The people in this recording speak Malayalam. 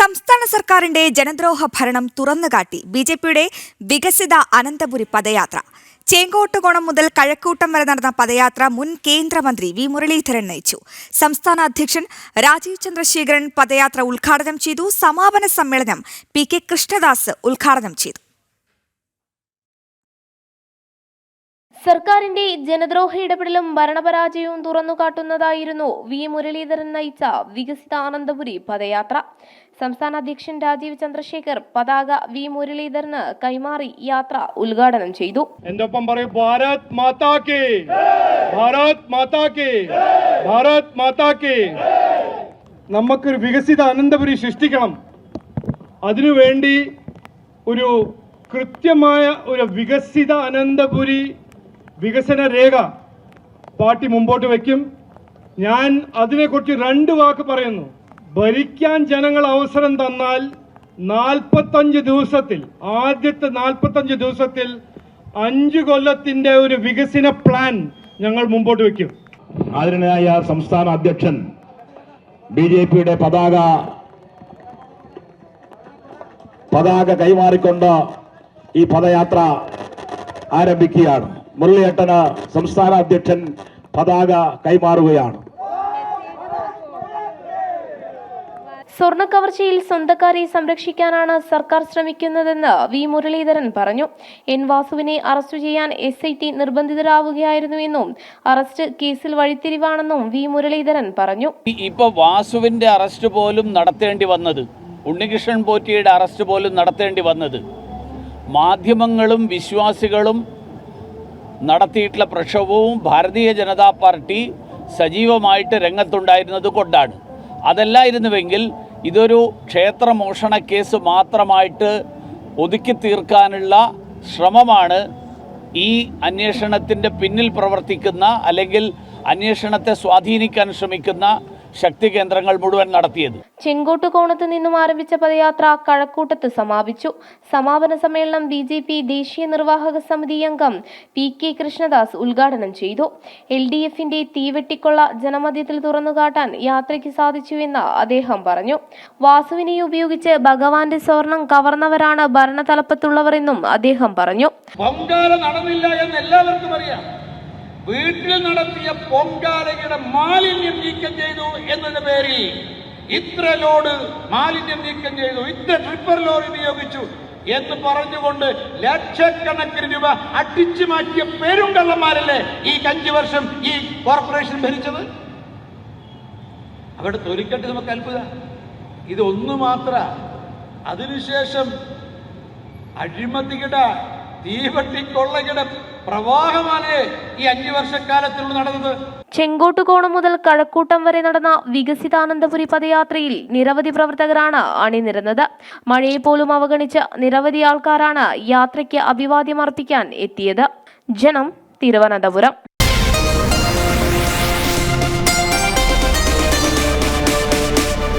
സംസ്ഥാന സർക്കാരിന്റെ ജനദ്രോഹ ഭരണം തുറന്നുകാട്ടി ബിജെപിയുടെ വികസിത അനന്തപുരി പദയാത്ര. ചേങ്കോട്ടുകോണം മുതൽ കഴക്കൂട്ടം വരെ നടന്ന പദയാത്ര മുൻ കേന്ദ്രമന്ത്രി വി മുരളീധരൻ നയിച്ചു. സംസ്ഥാന അധ്യക്ഷൻ രാജീവ് ചന്ദ്രശേഖരൻ പദയാത്ര ഉദ്ഘാടനം ചെയ്തു. സമാപന സമ്മേളനം പി കെ കൃഷ്ണദാസ് ഉദ്ഘാടനം ചെയ്തു. സർക്കാരിന്റെ ജനദ്രോഹ ഇടപെടലും ഭരണപരാജയവും തുറന്നുകാട്ടുന്നതായിരുന്നു വി മുരളീധരൻ നയിച്ച വികസിത അനന്തപുരി പദയാത്ര. സംസ്ഥാന അധ്യക്ഷൻ രാജീവ് ചന്ദ്രശേഖർ പതാക വി മുരളീധരന് കൈമാറി യാത്ര ഉദ്ഘാടനം ചെയ്തു. എന്റെ ഒപ്പം പറയും, ഭാരത് മാതാ കി, ഭാരത് മാതാ കി, ഭാരത് മാതാ കി. നമുക്കൊരു വികസിത അനന്തപുരി സൃഷ്ടിക്കണം. അതിനുവേണ്ടി ഒരു കൃത്യമായ ഒരു വികസിത അനന്തപുരി വികസന രേഖ പാർട്ടി മുമ്പോട്ട് വയ്ക്കും. ഞാൻ അതിനെക്കുറിച്ച് 2 വാക്ക് പറയുന്നു. ഭരിക്കാൻ ജനങ്ങൾ അവസരം തന്നാൽ 45 ദിവസത്തിൽ, ആദ്യത്തെ 45 ദിവസത്തിൽ 5 കൊല്ലത്തിന്റെ ഒരു വികസന പ്ലാൻ ഞങ്ങൾ മുമ്പോട്ട് വയ്ക്കും. ആദരണീയനായ സംസ്ഥാന അധ്യക്ഷൻ ബിജെപിയുടെ പതാക കൈമാറിക്കൊണ്ട് ഈ പദയാത്ര ആരംഭിക്കുകയാണ്. മുരളിയേട്ടന് സംസ്ഥാന അധ്യക്ഷൻ പതാക കൈമാറുകയാണ്. സ്വർണ്ണ കവർച്ചയിൽ സ്വന്തക്കാരെ സംരക്ഷിക്കാനാണ് സർക്കാർ ശ്രമിക്കുന്നതെന്ന് വി മുരളീധരൻ പറഞ്ഞു. എൻ വാസുവിനെ അറസ്റ്റ് ചെയ്യാൻ SIT നിർബന്ധിതരാവുകയായിരുന്നുവെന്നും അറസ്റ്റ് കേസിൽ വഴിത്തിരിവാണെന്നും വി മുരളീധരൻ പറഞ്ഞു. ഇപ്പൊ വാസുവിന്റെ അറസ്റ്റ് പോലും നടത്തേണ്ടി വന്നത്, ഉണ്ണികൃഷ്ണൻ പോറ്റിയുടെ അറസ്റ്റ് പോലും നടത്തേണ്ടി വന്നത് മാധ്യമങ്ങളും വിശ്വാസികളും നടത്തിയിട്ടുള്ള പ്രക്ഷോഭവും ഭാരതീയ ജനതാ പാർട്ടി സജീവമായിട്ട് രംഗത്തുണ്ടായിരുന്നത് കൊണ്ടാണ്. അതല്ലായിരുന്നുവെങ്കിൽ ഇതൊരു ക്ഷേത്രമോഷണ കേസ് മാത്രമായിട്ട് ഒതുക്കി തീർക്കാനുള്ള ശ്രമമാണ് ഈ അന്വേഷണത്തിൻ്റെ പിന്നിൽ പ്രവർത്തിക്കുന്ന, അല്ലെങ്കിൽ അന്വേഷണത്തെ സ്വാധീനിക്കാൻ ശ്രമിക്കുന്ന ശക്തി കേന്ദ്രങ്ങൾ മുഴുവൻ നടത്തിയത്. ചെങ്കോട്ടുകോണത്ത് നിന്നും ആരംഭിച്ച പദയാത്ര കഴക്കൂട്ടത്ത് സമാപിച്ചു. സമാപന സമ്മേളനം BJP ദേശീയ നിർവാഹക സമിതി അംഗം പി കെ കൃഷ്ണദാസ് ഉദ്ഘാടനം ചെയ്തു. LDFന്റെ തീവെട്ടിക്കൊള്ള ജനമധ്യത്തിൽ തുറന്നുകാട്ടാൻ യാത്രയ്ക്ക് സാധിച്ചുവെന്ന് അദ്ദേഹം പറഞ്ഞു. വാസുവിനെ ഉപയോഗിച്ച് ഭഗവാന്റെ സ്വർണം കവർന്നവരാണ് ഭരണതലപ്പത്തുള്ളവരെന്നും അദ്ദേഹം പറഞ്ഞു. നടന്നില്ല എന്ന് എല്ലാവർക്കും അറിയാം. വീട്ടിൽ നടത്തിയ പൊങ്കാലയുടെ മാലിന്യം നീക്കം ചെയ്തു എന്നതിന്റെ പേരിൽ ഇത്ര ലോഡ് മാലിന്യം നീക്കം ചെയ്തു, ഇത്ര ട്രിപ്പർ ലോറി ഉപയോഗിച്ചു എന്ന് പറഞ്ഞുകൊണ്ട് ലക്ഷക്കണക്കിന് രൂപ അടിച്ചു മാറ്റിയ പേരും കള്ളന്മാരല്ലേ ഈ 5 വർഷം ഈ കോർപ്പറേഷൻ ഭരിച്ചത്. അവിടെ തൊലിക്കട്ട് നമുക്ക് അത്ഭുത. ഇതൊന്നു മാത്ര. അതിനുശേഷം അഴിമതിയുടെ തീവട്ടിക്കൊള്ളയുടെ പ്രവാഹമാണ് ഈ 5 വർഷക്കാലത്തിലുള്ള നടന്നത്. ചെങ്കോട്ടുകോണം മുതൽ കഴക്കൂട്ടം വരെ നടന്ന വികസിതാനന്തപുരി പദയാത്രയിൽ നിരവധി പ്രവർത്തകരാണ് അണിനിരന്നത്. മഴയെ പോലും അവഗണിച്ച് നിരവധി ആൾക്കാരാണ് യാത്രയ്ക്ക് അഭിവാദ്യം അർപ്പിക്കാൻ എത്തിയത്. ജനം, തിരുവനന്തപുരം.